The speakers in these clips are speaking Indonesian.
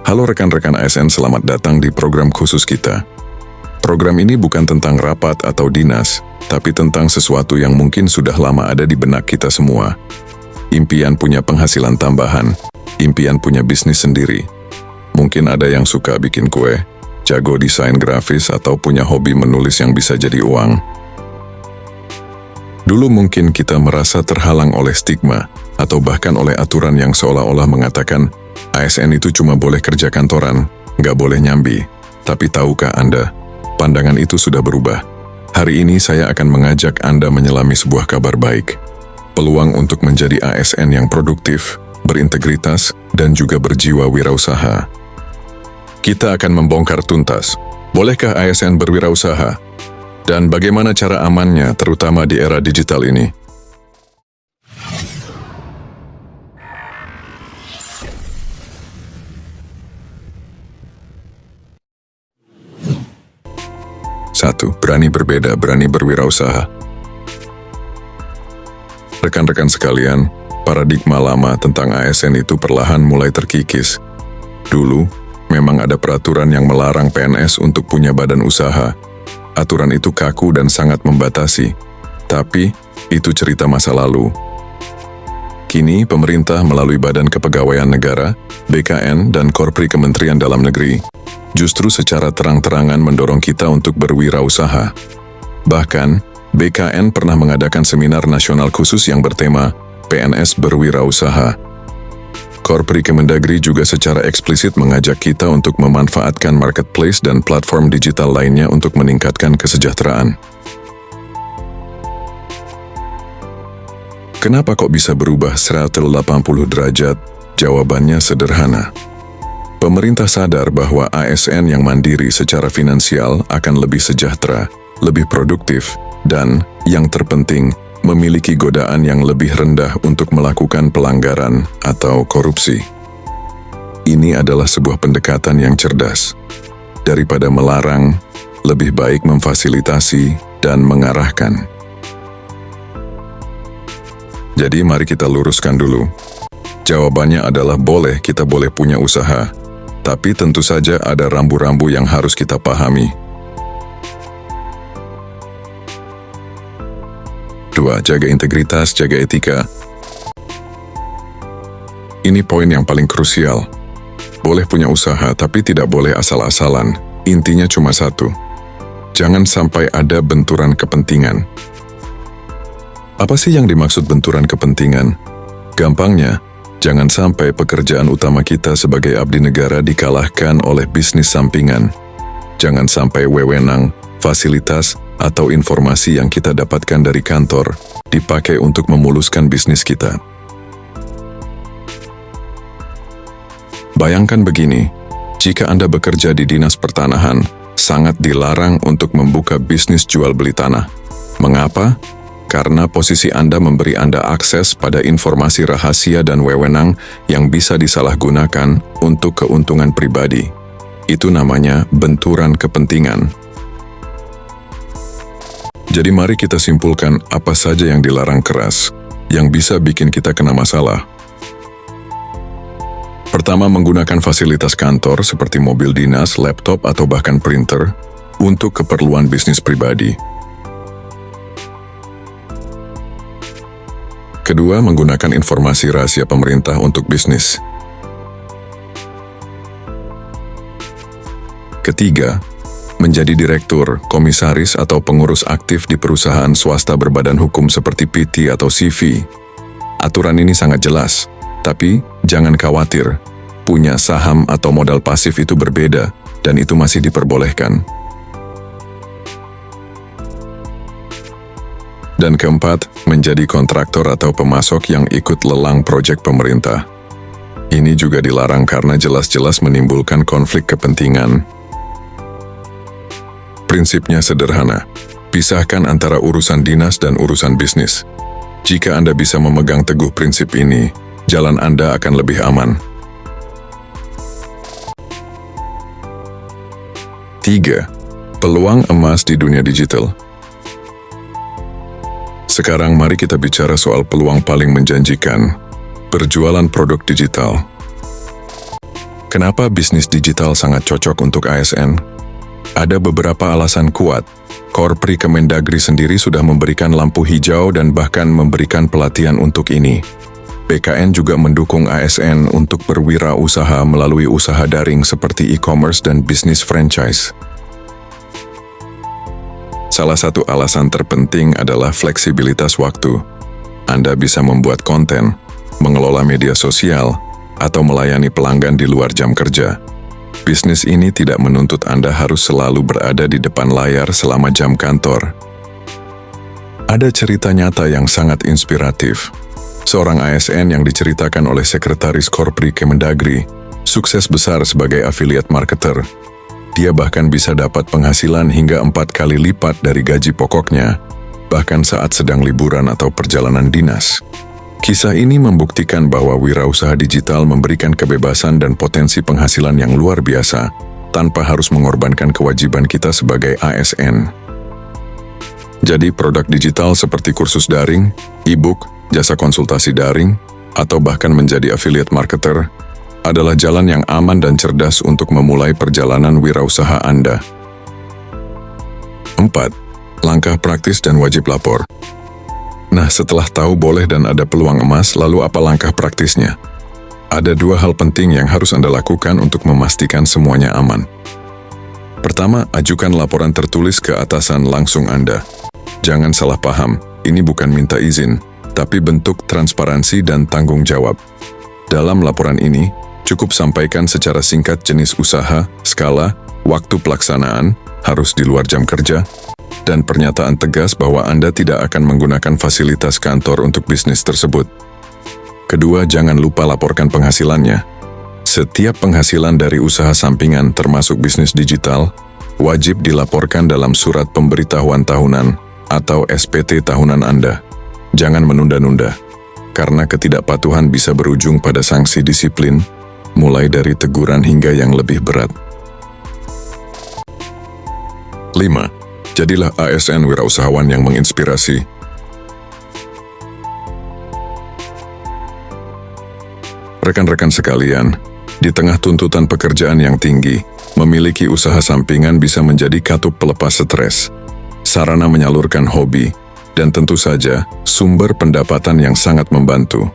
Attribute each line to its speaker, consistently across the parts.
Speaker 1: Halo rekan-rekan ASN, selamat datang di program khusus kita. Program ini bukan tentang rapat atau dinas, tapi tentang sesuatu yang mungkin sudah lama ada di benak kita semua. Impian punya penghasilan tambahan, impian punya bisnis sendiri. Mungkin ada yang suka bikin kue, jago desain grafis, atau punya hobi menulis yang bisa jadi uang. Dulu mungkin kita merasa terhalang oleh stigma, atau bahkan oleh aturan yang seolah-olah mengatakan ASN itu cuma boleh kerja kantoran, nggak boleh nyambi. Tapi tahukah Anda, pandangan itu sudah berubah. Hari ini saya akan mengajak Anda menyelami sebuah kabar baik. Peluang untuk menjadi ASN yang produktif, berintegritas, dan juga berjiwa wirausaha. Kita akan membongkar tuntas, bolehkah ASN berwirausaha? Dan bagaimana cara amannya, terutama di era digital ini? Satu, berani berbeda, berani berwirausaha. Rekan-rekan sekalian, paradigma lama tentang ASN itu perlahan mulai terkikis. Dulu, memang ada peraturan yang melarang PNS untuk punya badan usaha. Aturan itu kaku dan sangat membatasi. Tapi, itu cerita masa lalu. Kini, pemerintah melalui Badan Kepegawaian Negara, BKN, dan Korpri Kementerian Dalam Negeri, justru secara terang-terangan mendorong kita untuk berwirausaha. Bahkan, BKN pernah mengadakan seminar nasional khusus yang bertema PNS Berwirausaha. Korpri Kemendagri juga secara eksplisit mengajak kita untuk memanfaatkan marketplace dan platform digital lainnya untuk meningkatkan kesejahteraan. Kenapa kok bisa berubah 180 derajat? Jawabannya sederhana. Pemerintah sadar bahwa ASN yang mandiri secara finansial akan lebih sejahtera, lebih produktif, dan, yang terpenting, memiliki godaan yang lebih rendah untuk melakukan pelanggaran atau korupsi. Ini adalah sebuah pendekatan yang cerdas. Daripada melarang, lebih baik memfasilitasi dan mengarahkan. Jadi mari kita luruskan dulu. Jawabannya adalah boleh, kita boleh punya usaha. Tapi tentu saja ada rambu-rambu yang harus kita pahami. 2. Jaga integritas, jaga etika. Ini poin yang paling krusial. Boleh punya usaha, tapi tidak boleh asal-asalan. Intinya cuma satu. Jangan sampai ada benturan kepentingan. Apa sih yang dimaksud benturan kepentingan? Gampangnya, jangan sampai pekerjaan utama kita sebagai abdi negara dikalahkan oleh bisnis sampingan. Jangan sampai wewenang, fasilitas, atau informasi yang kita dapatkan dari kantor dipakai untuk memuluskan bisnis kita. Bayangkan begini, jika Anda bekerja di Dinas Pertanahan, sangat dilarang untuk membuka bisnis jual beli tanah. Mengapa? Karena posisi Anda memberi Anda akses pada informasi rahasia dan wewenang yang bisa disalahgunakan untuk keuntungan pribadi. Itu namanya benturan kepentingan. Jadi mari kita simpulkan apa saja yang dilarang keras, yang bisa bikin kita kena masalah. Pertama, menggunakan fasilitas kantor seperti mobil dinas, laptop, atau bahkan printer untuk keperluan bisnis pribadi. Kedua, menggunakan informasi rahasia pemerintah untuk bisnis. Ketiga, menjadi direktur, komisaris, atau pengurus aktif di perusahaan swasta berbadan hukum seperti PT atau CV. Aturan ini sangat jelas, tapi jangan khawatir, punya saham atau modal pasif itu berbeda, dan itu masih diperbolehkan. Dan keempat, menjadi kontraktor atau pemasok yang ikut lelang proyek pemerintah. Ini juga dilarang karena jelas-jelas menimbulkan konflik kepentingan. Prinsipnya sederhana, pisahkan antara urusan dinas dan urusan bisnis. Jika Anda bisa memegang teguh prinsip ini, jalan Anda akan lebih aman. 3. Peluang emas di dunia digital. Sekarang mari kita bicara soal peluang paling menjanjikan, berjualan produk digital. Kenapa bisnis digital sangat cocok untuk ASN? Ada beberapa alasan kuat. Korpri Kemendagri sendiri sudah memberikan lampu hijau dan bahkan memberikan pelatihan untuk ini. BKN juga mendukung ASN untuk berwirausaha melalui usaha daring seperti e-commerce dan bisnis franchise. Salah satu alasan terpenting adalah fleksibilitas waktu. Anda bisa membuat konten, mengelola media sosial, atau melayani pelanggan di luar jam kerja. Bisnis ini tidak menuntut Anda harus selalu berada di depan layar selama jam kantor. Ada cerita nyata yang sangat inspiratif. Seorang ASN yang diceritakan oleh Sekretaris Korpri Kemendagri, sukses besar sebagai affiliate marketer. Dia bahkan bisa dapat penghasilan hingga 4 kali lipat dari gaji pokoknya, bahkan saat sedang liburan atau perjalanan dinas. Kisah ini membuktikan bahwa wirausaha digital memberikan kebebasan dan potensi penghasilan yang luar biasa, tanpa harus mengorbankan kewajiban kita sebagai ASN. Jadi produk digital seperti kursus daring, e-book, jasa konsultasi daring, atau bahkan menjadi affiliate marketer, adalah jalan yang aman dan cerdas untuk memulai perjalanan wirausaha Anda. 4. Langkah praktis dan wajib lapor. Nah, setelah tahu boleh dan ada peluang emas, lalu apa langkah praktisnya? Ada 2 hal penting yang harus Anda lakukan untuk memastikan semuanya aman. Pertama, ajukan laporan tertulis ke atasan langsung Anda. Jangan salah paham, ini bukan minta izin, tapi bentuk transparansi dan tanggung jawab. Dalam laporan ini, cukup sampaikan secara singkat jenis usaha, skala, waktu pelaksanaan, harus di luar jam kerja, dan pernyataan tegas bahwa Anda tidak akan menggunakan fasilitas kantor untuk bisnis tersebut. Kedua, jangan lupa laporkan penghasilannya. Setiap penghasilan dari usaha sampingan termasuk bisnis digital, wajib dilaporkan dalam surat pemberitahuan tahunan atau SPT tahunan Anda. Jangan menunda-nunda, karena ketidakpatuhan bisa berujung pada sanksi disiplin, mulai dari teguran hingga yang lebih berat. 5. Jadilah ASN wirausahawan yang menginspirasi. Rekan-rekan sekalian, di tengah tuntutan pekerjaan yang tinggi, memiliki usaha sampingan bisa menjadi katup pelepas stres, sarana menyalurkan hobi, dan tentu saja sumber pendapatan yang sangat membantu.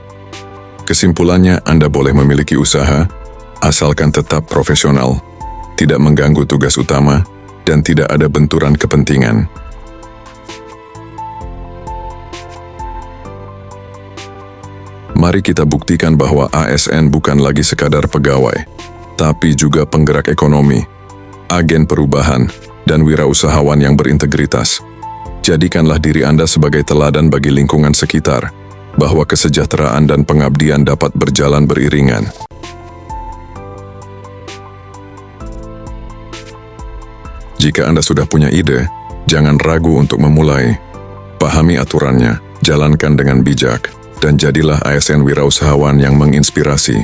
Speaker 1: Kesimpulannya, Anda boleh memiliki usaha, asalkan tetap profesional, tidak mengganggu tugas utama, dan tidak ada benturan kepentingan. Mari kita buktikan bahwa ASN bukan lagi sekadar pegawai, tapi juga penggerak ekonomi, agen perubahan, dan wirausahawan yang berintegritas. Jadikanlah diri Anda sebagai teladan bagi lingkungan sekitar, bahwa kesejahteraan dan pengabdian dapat berjalan beriringan. Jika Anda sudah punya ide, jangan ragu untuk memulai. Pahami aturannya, jalankan dengan bijak, dan jadilah ASN wirausahawan yang menginspirasi.